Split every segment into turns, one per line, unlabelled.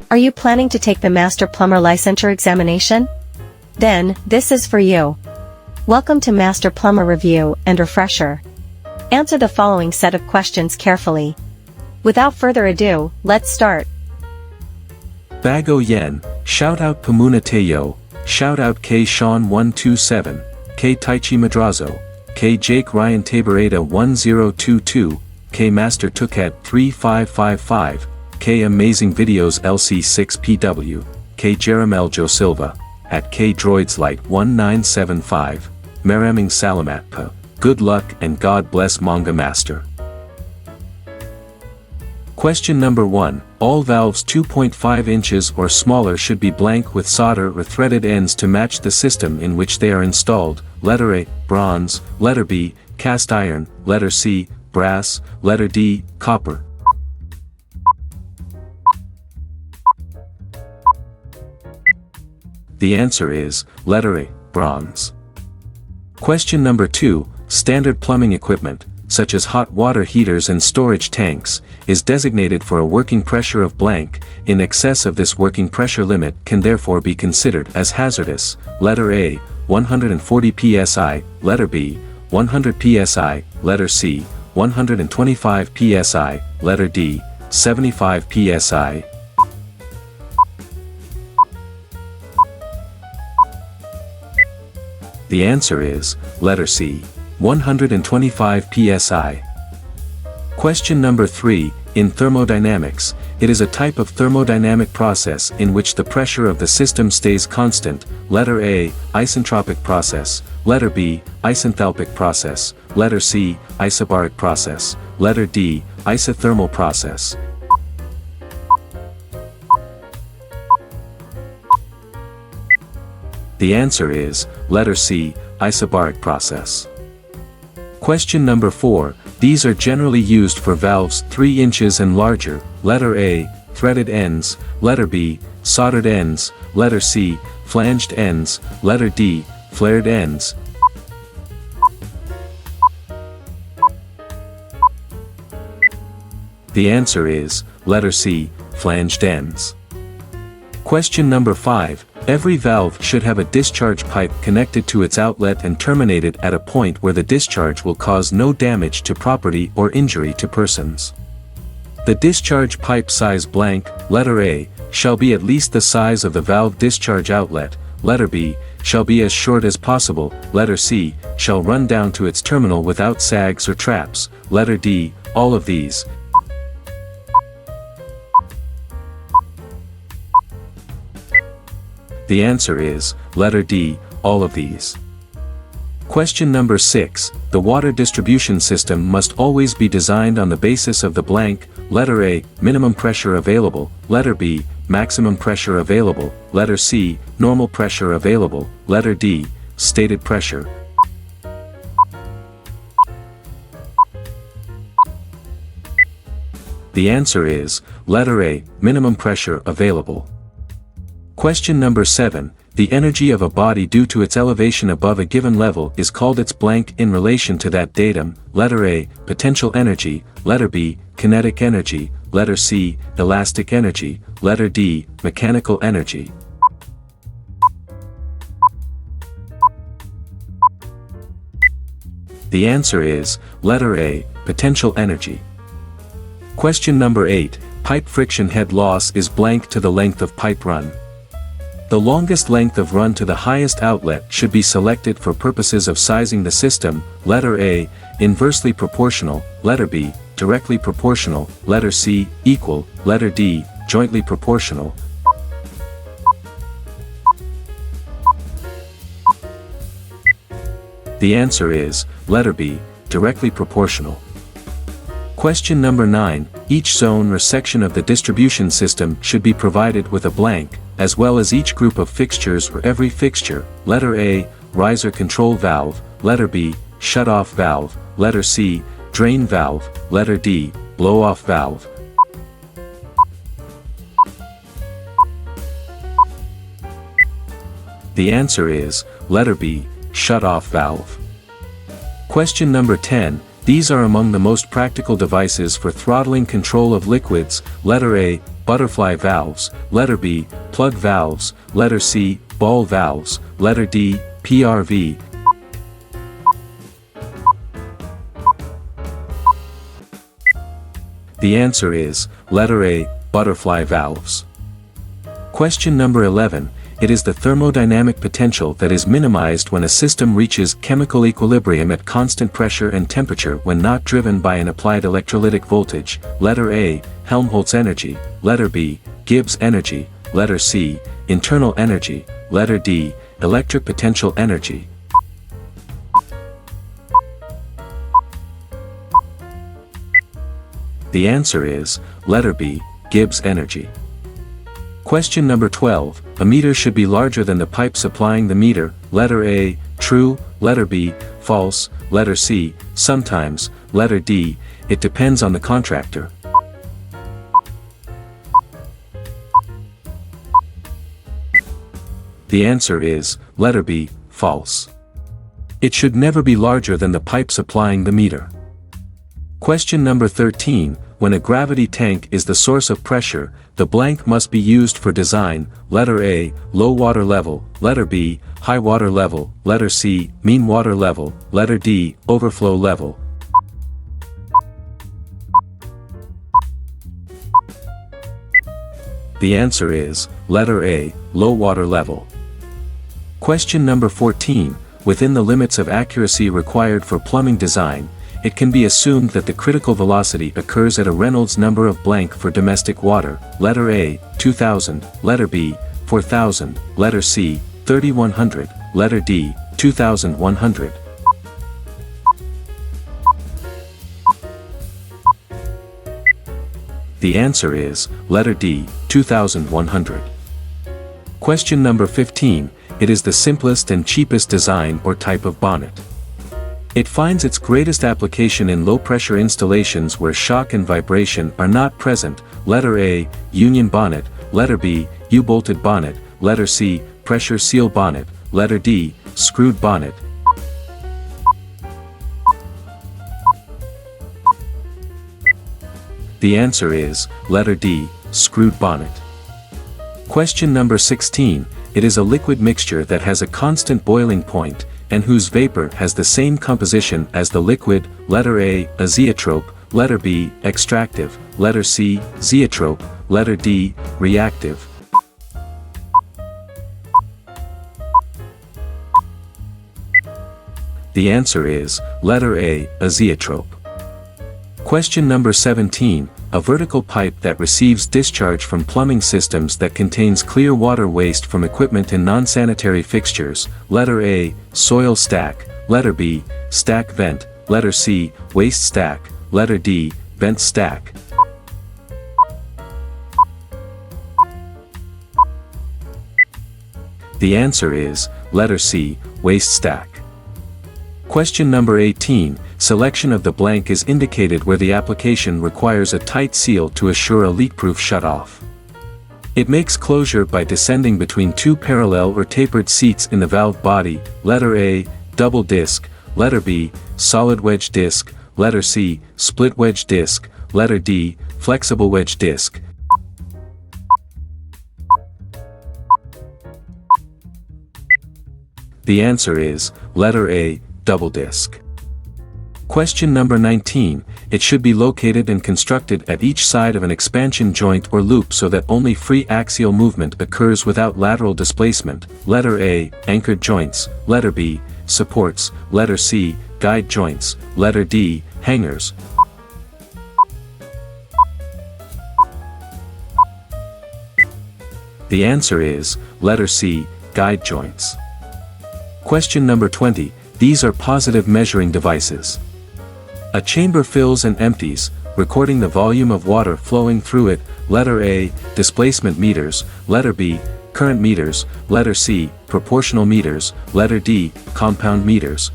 Are you planning to take the Master Plumber Licensure examination? Then, this is for you. Welcome to Master Plumber Review and Refresher. Answer the following set of questions carefully. Without further ado, let's start.
Bago Yen, shout out Pamuna Teyo, shout out K Sean 127, K Taichi Madrazo, K Jake Ryan Taborada 1022, K Master Tukat 3555, K Amazing Videos LC6PW, K Jeremel Jo Silva, at K Droids Light 1975, Maraming Salamatpa, good luck and God bless Manga Master. Question number 1. All valves 2.5 inches or smaller should be blank with solder or threaded ends to match the system in which they are installed. Letter A, bronze, letter B, cast iron, letter C, brass, letter D, copper. The answer is, letter A, bronze. Question number 2. Standard plumbing equipment, such as hot water heaters and storage tanks, is designated for a working pressure of blank. In excess of this working pressure limit can therefore be considered as hazardous. Letter A, 140 psi, letter B, 100 psi, letter C, 125 psi, letter D, 75 psi. The answer is, letter C, 125 psi. Question number 3. In thermodynamics, it is a type of thermodynamic process in which the pressure of the system stays constant. Letter A, isentropic process, letter B, isenthalpic process, letter C, isobaric process, letter D, isothermal process. The answer is, letter C, isobaric process. Question number 4. These are generally used for valves 3 inches and larger. Letter A, threaded ends, letter B, soldered ends, letter C, flanged ends, letter D, flared ends. The answer is, letter C, flanged ends. Question number 5. Every valve should have a discharge pipe connected to its outlet and terminated at a point where the discharge will cause no damage to property or injury to persons. The discharge pipe size blank, letter A, shall be at least the size of the valve discharge outlet, letter B, shall be as short as possible, letter C, shall run down to its terminal without sags or traps, letter D, all of these. The answer is, letter D, all of these. Question number 6. The water distribution system must always be designed on the basis of the blank. Letter A, minimum pressure available, letter B, maximum pressure available, letter C, normal pressure available, letter D, stated pressure. The answer is, letter A, minimum pressure available. Question number 7. The energy of a body due to its elevation above a given level is called its blank in relation to that datum. Letter A, potential energy, letter B, kinetic energy, letter C, elastic energy, letter D, mechanical energy. The answer is, letter A, potential energy. Question number 8. Pipe friction head loss is blank to the length of pipe run. The longest length of run to the highest outlet should be selected for purposes of sizing the system. Letter A, inversely proportional, letter B, directly proportional, letter C, equal, letter D, jointly proportional. The answer is, letter B, directly proportional. Question number 9. Each zone or section of the distribution system should be provided with a blank, as well as each group of fixtures or every fixture. Letter A, riser control valve, letter B, shut-off valve, letter C, drain valve, letter D, blow-off valve. The answer is, letter B, shut-off valve. Question number 10. These are among the most practical devices for throttling control of liquids. Letter A, butterfly valves, letter B, plug valves, letter C, ball valves, letter D, PRV. The answer is, letter A, butterfly valves. Question number 11. It is the thermodynamic potential that is minimized when a system reaches chemical equilibrium at constant pressure and temperature when not driven by an applied electrolytic voltage. Letter A, Helmholtz energy, letter B, Gibbs energy, letter C, internal energy, letter D, electric potential energy. The answer is, letter B, Gibbs energy. Question number 12. A meter should be larger than the pipe supplying the meter. Letter A, true, letter B, false, letter C, sometimes, letter D, it depends on the contractor. The answer is, letter B, false. It should never be larger than the pipe supplying the meter. Question number 13. When a gravity tank is the source of pressure, the blank must be used for design. Letter A, low water level, letter B, high water level, letter C, mean water level, letter D, overflow level. The answer is, letter A, low water level. Question number 14. Within the limits of accuracy required for plumbing design, it can be assumed that the critical velocity occurs at a Reynolds number of blank for domestic water. Letter A, 2000, letter B, 4000, letter C, 3100, letter D, 2100. The answer is, letter D, 2100. Question number 15. It is the simplest and cheapest design or type of bonnet. It finds its greatest application in low-pressure installations where shock and vibration are not present. Letter A, union bonnet, letter B, U-bolted bonnet, letter C, pressure seal bonnet, letter D, screwed bonnet. The answer is, letter D, screwed bonnet. Question number 16. It is a liquid mixture that has a constant boiling point, and whose vapor has the same composition as the liquid. Letter A, azeotrope, letter B, extractive, letter C, zeotrope, letter D, reactive. The answer is, letter A, azeotrope. Question number 17. A vertical pipe that receives discharge from plumbing systems that contains clear water waste from equipment in non-sanitary fixtures. Letter A, soil stack, letter B, stack vent, letter C, waste stack, letter D, vent stack. The answer is, letter C, waste stack. Question number 18. Selection of the blank is indicated where the application requires a tight seal to assure a leak-proof shutoff. It makes closure by descending between two parallel or tapered seats in the valve body. Letter A, double disc, letter B, solid wedge disc, letter C, split wedge disc, letter D, flexible wedge disc. The answer is, letter A, double disc. Question number 19. It should be located and constructed at each side of an expansion joint or loop so that only free axial movement occurs without lateral displacement. Letter A, anchored joints, letter B, supports, letter C, guide joints, letter D, hangers. The answer is, letter C, guide joints. Question number 20. These are positive measuring devices. A chamber fills and empties, recording the volume of water flowing through it. Letter A, displacement meters, letter B, current meters, letter C, proportional meters, letter D, compound meters.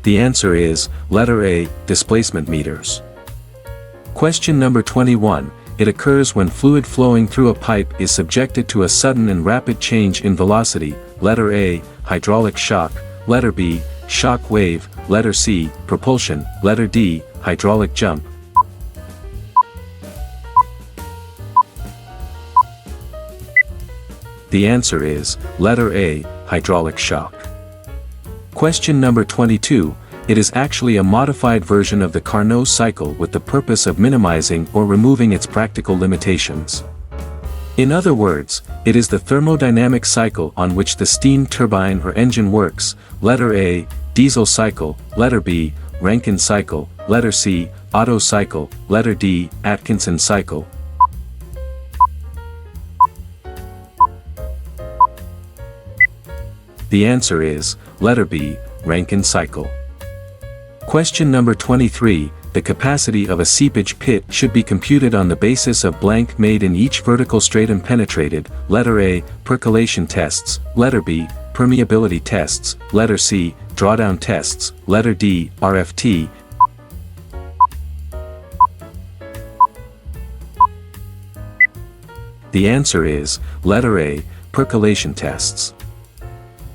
The answer is, letter A, displacement meters. Question number 21. It occurs when fluid flowing through a pipe is subjected to a sudden and rapid change in velocity. Letter A, hydraulic shock, letter B, shock wave, letter C, propulsion, letter D, hydraulic jump. The answer is, letter A, hydraulic shock. Question number 22, it is actually a modified version of the Carnot cycle with the purpose of minimizing or removing its practical limitations. In other words, it is the thermodynamic cycle on which the steam turbine or engine works, letter A, diesel cycle, letter B, Rankine cycle, letter C, Otto cycle, letter D, Atkinson cycle. The answer is, letter B, Rankine cycle. Question number 23, the capacity of a seepage pit should be computed on the basis of blank made in each vertical stratum penetrated, letter A, percolation tests, letter B, permeability tests, letter C, drawdown tests, letter D, RFT. The answer is, letter A, percolation tests.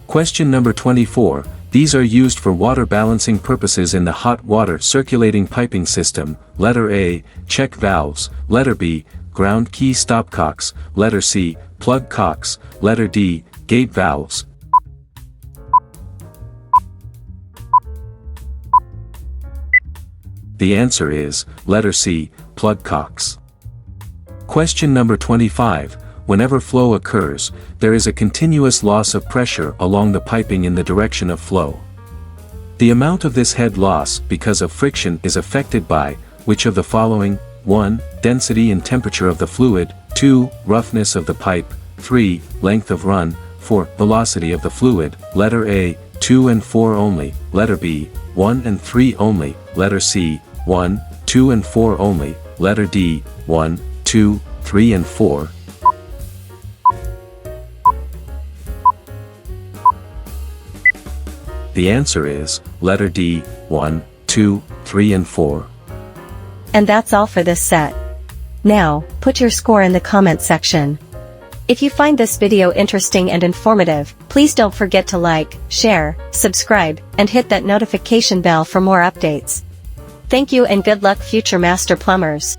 Question number 24, these are used for water balancing purposes in the hot water circulating piping system, letter A, check valves, letter B, ground key stopcocks, letter C, plug cocks, letter D, gate valves. The answer is, letter C, plug cocks. Question number 25, whenever flow occurs, there is a continuous loss of pressure along the piping in the direction of flow. The amount of this head loss because of friction is affected by, which of the following? 1. Density and temperature of the fluid, 2. Roughness of the pipe, 3. Length of run, 4. Velocity of the fluid, letter A, 2 and 4 only, letter B, 1 and 3 only, letter C, 1, 2 and 4 only, letter D, 1, 2, 3 and 4. The answer is, letter D, 1, 2, 3 and 4.
And that's all for this set. Now, put your score in the comment section. If you find this video interesting and informative, please don't forget to like, share, subscribe, and hit that notification bell for more updates. Thank you and good luck future master plumbers.